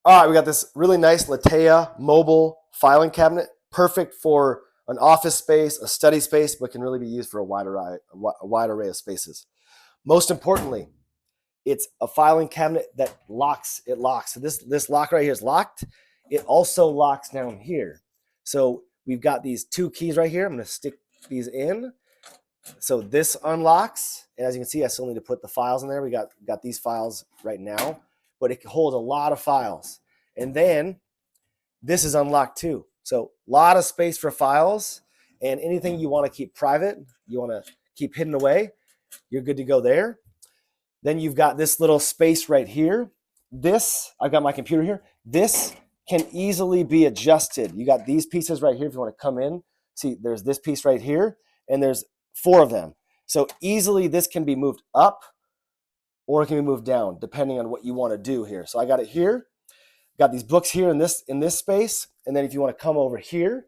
All right, we got this really nice Letaya mobile filing cabinet, perfect for an office space, a study space, but can really be used for a wide array of spaces. Most importantly, it's a filing cabinet that locks. It locks. So this lock right here is locked. It also locks down here. So we've got these two keys right here. I'm going to stick these in. So this unlocks, and as you can see, I still need to put the files in there. We got these files right now, but it holds a lot of files. And then this is unlocked too. So a lot of space for files, and anything you want to keep private, you want to keep hidden away, you're good to go there. Then you've got this little space right here. This, I've got my computer here. This can easily be adjusted. You got these pieces right here if you want to come in. See, there's this piece right here, and there's 4 of them. So easily this can be moved up or it can be moved down depending on what you want to do here. So I got it here. Got these books here in this space. And then if you want to come over here,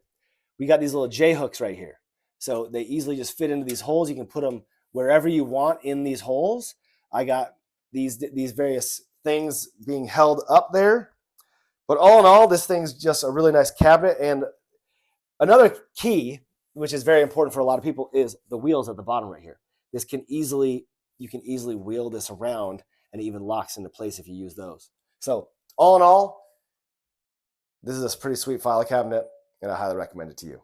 we got these little J hooks right here. So they easily just fit into these holes. You can put them wherever you want in these holes. I got these various things being held up there. But all in all, this thing's just a really nice cabinet. And another key, which is very important for a lot of people, is the wheels at the bottom right here. You can easily wheel this around, and it even locks into place if you use those. So all in all, this is a pretty sweet file cabinet, and I highly recommend it to you.